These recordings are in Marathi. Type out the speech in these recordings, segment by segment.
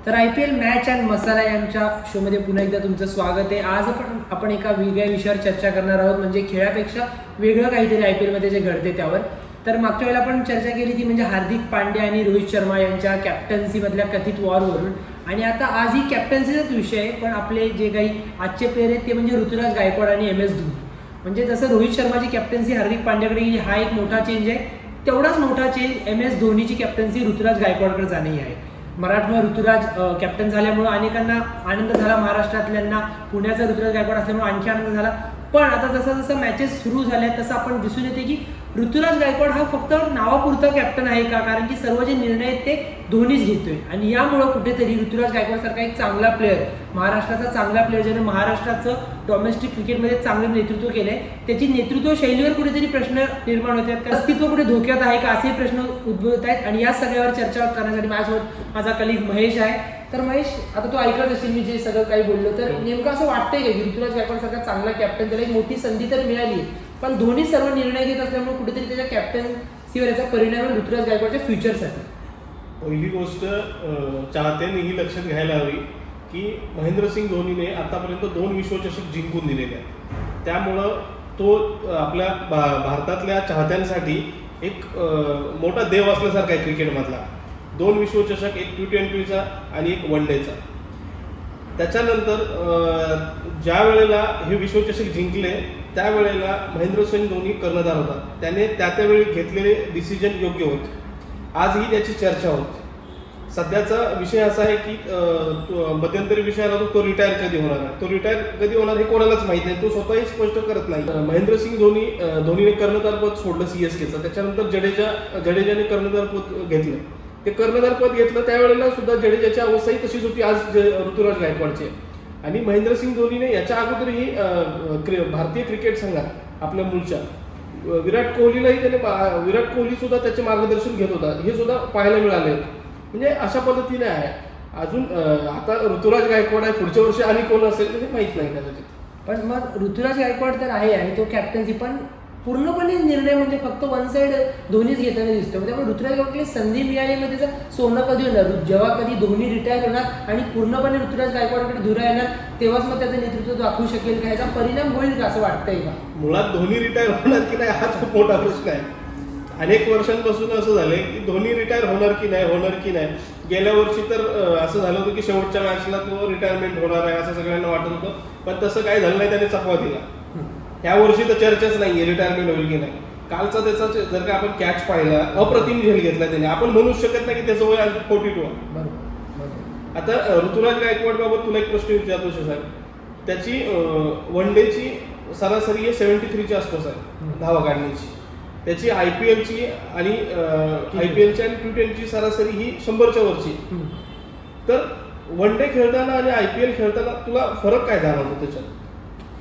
तर IPL मॅच अँड मसाला यांच्या शोमध्ये पुन्हा एकदा तुमचं स्वागत आहे। आज आपण एका वेगळ्या विषयावर चर्चा करणार आहोत, म्हणजे खेळापेक्षा वेगळं काहीतरी IPL मध्ये जे घडते त्यावर। तर मागच्या वेळेला आपण चर्चा केली ती म्हणजे हार्दिक पांड्या आणि रोहित शर्मा यांच्या कॅप्टन्सी मधल्या कथित वॉरवरून, आणि आता आज ही कॅप्टन्सीचाच विषय आहे, पण आपले जे काही आजचे प्लेयर आहेत ते म्हणजे ऋतुराज गायकवाड आणि MS धोनी। म्हणजे जसं रोहित शर्माची कॅप्टन्सी हार्दिक पांड्याकडे गेली हा एक मोठा चेंज आहे, तेवढाच मोठा चेंज MS धोनीची कॅप्टन्सी ऋतुराज गायकवाडकडे जाणे आहे। मराठमोळा ऋतुराज कॅप्टन झाल्यामुळे अनेकांना आनंद झाला, महाराष्ट्रातल्यांना पुण्याचा ऋतुराज गायकवाड असल्यामुळे आणखी आनंद झाला। पण आता जसं जसं मॅचेस सुरू झाल्या तसं आपण दिसून येते की ऋतुराज गायकवाड हा फक्त नावापुरता कॅप्टन आहे का, कारण की सर्व जे निर्णय आहेत ते धोनीच घेतोय, आणि यामुळं कुठेतरी ऋतुराज गायकवाड सारखा एक चांगला प्लेअर, महाराष्ट्राचा चांगला प्लेअर ज्याने महाराष्ट्राचं डोमेस्टिक क्रिकेटमध्ये चांगलं नेतृत्व केलंय, त्याची नेतृत्व शैलीवर कुठेतरी प्रश्न निर्माण होत आहेत, अस्तित्व कुठे धोक्यात आहे का असे प्रश्न उद्भवत आहेत। आणि या सगळ्यावर चर्चा करण्यासाठी माझ्यासोबत माझा कलीग महेश आहे। तर महेश, आता तू ऐकत असेल मी जे सगळं काही बोललो, तर नेमकं असं वाटतंय का की ऋतुराज गायकवाड सारखा चांगला कॅप्टन, त्याला एक मोठी संधी तर मिळाली, पण धोनी सर्व निर्णय घेत असल्यामुळे कुठेतरी त्याच्या कॅप्टन्सीवर याचा परिणाम आहे ऋतुराज गायकवाडच्या फ्युचरसाठी। पहिली गोष्ट चाहत्यांनी ही लक्षात घ्यायला हवी की महेंद्रसिंग धोनीने आतापर्यंत 2 विश्वचषक जिंकून दिलेले आहेत, त्यामुळं तो आपल्या भारतातल्या चाहत्यांसाठी एक मोठा देव असल्यासारखा आहे क्रिकेटमधला। 2 विश्वचषक, एक T20चा आणि एक वन डेचा। त्याच्यानंतर ज्या वेळेला हे विश्वचषक जिंकले त्यावेळेला महेंद्रसिंग धोनी कर्णधार होता, त्याने त्यावेळी घेतलेले डिसिजन योग्य होते, आजही त्याची चर्चा होती। सध्याचा विषय असा आहे की मध्यंतरी विषय आला तो रिटायर कधी होणार आहे, तो रिटायर कधी होणार हे कोणालाच माहीत नाही, तो स्वतःही स्पष्ट करत नाही। महेंद्रसिंग धोनीने कर्णधारपद सोडलं CSKचं, त्याच्यानंतर जडेजाने कर्णधारपद घेतलं, ते कर्णधारपद घेतलं त्यावेळेला सुद्धा जडेजाची अवस्थाही तशीच होती आज ऋतुराज गायकवाडची। आणि महेंद्रसिंग धोनीने याच्या अगोदरही भारतीय क्रिकेट संघात आपल्या मूळच्या विराट कोहली सुद्धा त्याचे मार्गदर्शन घेत होता, हे सुद्धा पाहायला मिळाले। म्हणजे अशा पद्धतीने आहे। अजून आता ऋतुराज गायकवाड आहे, पुढच्या वर्षी आणि कोण असेल ते माहीत नाही कदाचित। पण मग ऋतुराज गायकवाड तर आहे तो कॅप्टन्सी, पण पूर्णपणे निर्णय म्हणजे फक्त वन साइड धोनीच घेताना दिसतो। त्यामुळे ऋतुराज गायकवाडला संधी मिळाली, म्हणजे त्याचं सोनं कधी होणार, जेव्हा कधी धोनी रिटायर होणार आणि पूर्णपणे ऋतुराज गायकवाडकडे धुरा येणार, तेव्हाच मग त्याचं नेतृत्व दाखवू शकेल का, याचा परिणाम होईल का असं वाटतंय का? मुळात धोनी रिटायर होणार की नाही हाच खूप मोठा प्रश्न आहे। अनेक वर्षांपासून असं झालंय की धोनी रिटायर होणार की नाही। गेल्या वर्षी तर असं झालं होतं की शेवटच्या मॅचला तो रिटायरमेंट होणार आहे असं सगळ्यांना वाटत होतं, पण तसं काही झालं नाही, त्याने चकवा दिला। ह्या वर्षी तर चर्चाच नाहीये रिटायरमेंट होईल की नाही। कालचा त्याचा जर का आपण कॅच पाहिला, अप्रतिम झेल घेतला त्याने, आपण म्हणू शकत नाही की त्याचं वय 42 आहे। आता ऋतुराज गायकवाड बाबत तुला एक प्रश्न विचारतो साहेब, त्याची वन डेची सरासरी 73च्या आसपास आहे धावा काढण्याची, त्याची IPLची आणि IPLची आणि T20ची सरासरी ही 100च्या वरची। तर वन डे खेळताना आणि IPL खेळताना तुला फरक काय जाणवतो त्याच्यात?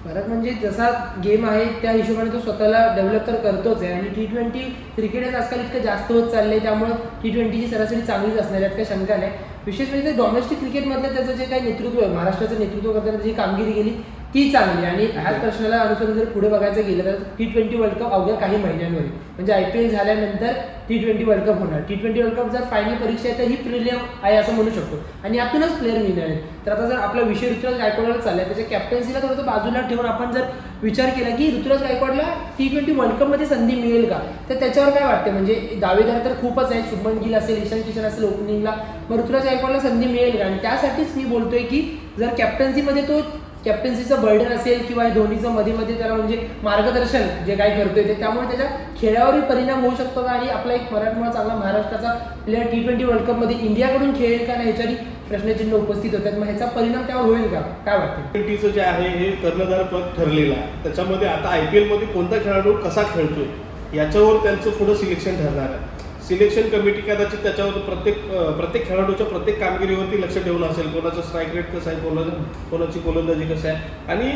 फरक म्हणजे जसा गेम आहे त्या हिशोबाने तो स्वतःला डेव्हलप तर करतोच आहे, आणि T20 क्रिकेटच आजकाल इतकं जास्त होत चाललंय, त्यामुळे T20ची सरासरी चांगलीच असणार यात काही शंका नाही। विशेष म्हणजे डोमेस्टिक क्रिकेटमधलं त्याचं जे काही नेतृत्व आहे, महाराष्ट्राचं नेतृत्व करताना जी कामगिरी केली ती चांगली। आणि ह्याच प्रश्नाला अनुसरून जर पुढे बघायचं गेलं तर T20 वर्ल्ड कप अवघ्या काही महिन्यांवर, म्हणजे IPL झाल्यानंतर T20 वर्ल्ड कप होणार। T20 वर्ल्ड कप जर फायनल परीक्षा आहे तर ही प्रिलियम आहे असं म्हणू शकतो, आणि यातूनच प्लेअर मिळणार आहेत। तर आता जर आपला विषय ऋतुराज गायकवाडला चाललाय, त्याच्या कॅप्टन्सीला थोडंसं बाजूला ठेवून आपण जर विचार केला की ऋतुराज गायकवाडला T20 वर्ल्ड कपमध्ये संधी मिळेल का, तर त्याच्यावर काय वाटतं? म्हणजे दावेदार तर खूपच आहे, शुभमन गिल असेल, ईशान किशन असेल ओपनिंगला, मग ऋतुराज गायकवाडला संधी मिळेल का? आणि त्यासाठीच मी बोलतोय की जर कॅप्टन्सीमध्ये तो कॅप्टन्सीचं बर्डन असेल किंवा धोनीचं मध्ये त्याला म्हणजे मार्गदर्शन जे काय करतोय ते, त्यामुळे त्याच्या खेळावरही परिणाम होऊ शकतो का, आणि आपला एक मराठमोळा चांगला महाराष्ट्राचा प्लेअर T20 वर्ल्ड कपमध्ये इंडियाकडून खेळेल का नाही ह्याच्याही प्रश्नचिन्ह उपस्थित होतात, मग ह्याचा परिणाम त्यावर होईल का, काय वाटतं? T20चं जे आहे हे कर्णधारपद ठरलेलं आहे, त्याच्यामध्ये आता IPL मध्ये कोणता खेळाडू कसा खेळतोय याच्यावर त्यांचं पुढं सिलेक्शन ठरणार आहे। सिलेक्शन कमिटी कदाचित त्याच्यावर प्रत्येक खेळाडूच्या प्रत्येक कामगिरीवरती लक्ष ठेवून असेल, कोणाचं स्ट्राईक रेट कसं आहे, कोणाची गोलंदाजी कसं आहे, आणि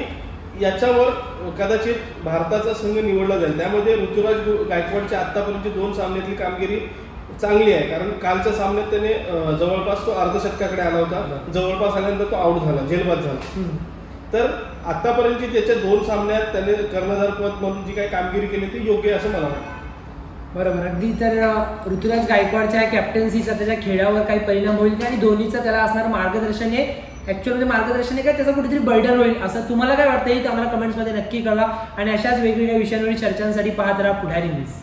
याच्यावर कदाचित भारताचा संघ निवडला जाईल। त्यामध्ये ऋतुराज गायकवाडची आतापर्यंतची 2 सामन्यातली कामगिरी चांगली आहे, कारण कालच्या सामन्यात त्याने जवळपास तो अर्धशतकाकडे आला होता, जवळपास आल्यानंतर तो आउट झाला, झेलबाद झाला। तर आतापर्यंतची त्याच्या 2 सामन्यात त्याने कर्णधारपद म्हणून जी काही कामगिरी केली ती योग्य असं मला वाटतं। बरोबर अगदी. तर ऋतुराज गायकवाडच्या कॅप्टन्सीचा त्याच्या खेळावर काही परिणाम होईल का, आणि धोनीचं त्याला असणारं मार्गदर्शन हे ॲक्च्युअली मार्गदर्शन आहे का त्याचं कुठेतरी बर्डन होईल, असं तुम्हाला काय वाटतं हे आम्हाला कमेंट्समध्ये नक्की कळवा. आणि अशाच वेगवेगळ्या विषयांवरील चर्चांसाठी पाहत राहा पुढारी न्यूज.